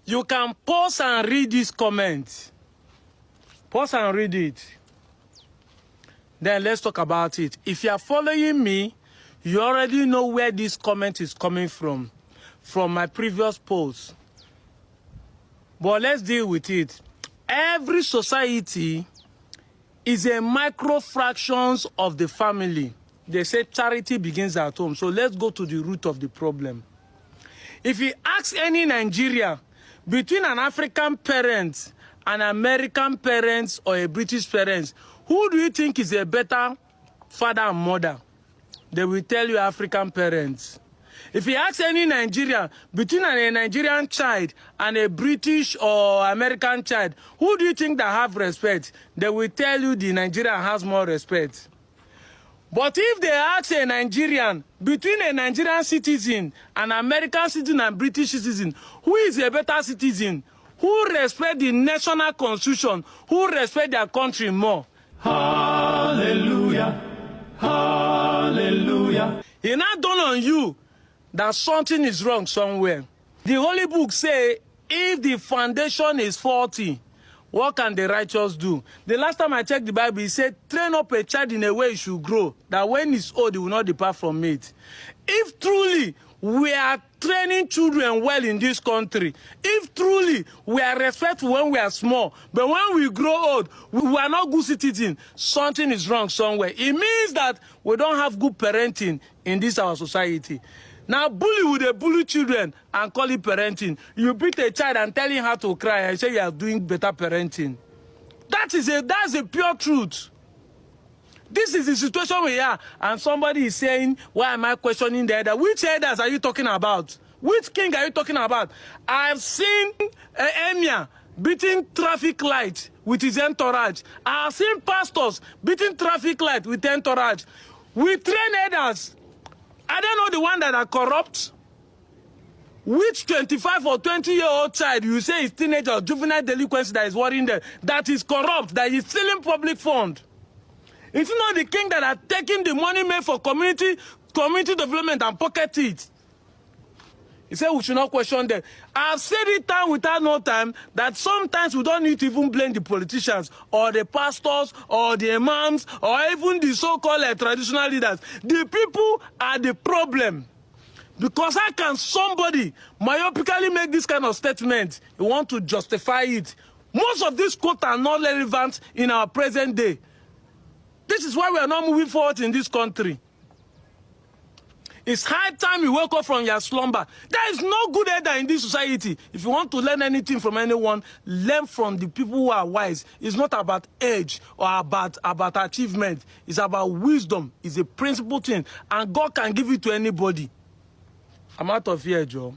You can pause and read this comment. Pause and read it. Then let's talk about it. If you are following me, you already know where this comment is coming from my previous post. But let's deal with it. Every society is a micro fractions of the family. They say charity begins at home. So let's go to the root of the problem. If you ask any Nigerian, between an African parent, an American parent, or a British parent, who do you think is a better father and mother? They will tell you African parents. If you ask any Nigerian, between a Nigerian child and a British or American child, who do you think that have respect? They will tell you the Nigerian has more respect. But if they ask a Nigerian, between a Nigerian citizen, an American citizen and British citizen, who is a better citizen? Who respect the national constitution? Who respect their country more? Hallelujah. Hallelujah. It not dawn on you that something is wrong somewhere. The Holy Book say, if the foundation is faulty, what can the righteous do? The last time I checked the Bible, it said, train up a child in a way he should grow, that when he's old, he will not depart from it. If truly we are training children well in this country, if truly we are respectful when we are small, but when we grow old, we are not good citizens, something is wrong somewhere. It means that we don't have good parenting in this our society. Now, bully with the bully children and call it parenting. You beat a child and tell him how to cry and say you are doing better parenting. That's a pure truth. This is the situation we are. And somebody is saying, why am I questioning the elder? Which elders are you talking about? Which king are you talking about? I've seen Emir beating traffic light with his entourage. I've seen pastors beating traffic light with entourage. We train elders. I don't know the one that are corrupt. Which 25 or 20-year-old child you say is teenage or juvenile delinquency that is worrying them, that is corrupt, that is stealing public fund? It's not the king that are taking the money made for community development and pocket it. He said we should not question them. I've said it time without no time that sometimes we don't need to even blame the politicians or the pastors or the imams or even the so-called traditional leaders. The people are the problem. Because how can somebody myopically make this kind of statement? You want to justify it. Most of these quotes are not relevant in our present day. This is why we are not moving forward in this country. It's high time you wake up from your slumber. There is no good elder in this society. If you want to learn anything from anyone, learn from the people who are wise. It's not about age or about achievement. It's about wisdom. It's a principle thing. And God can give it to anybody. I'm out of here, Joe.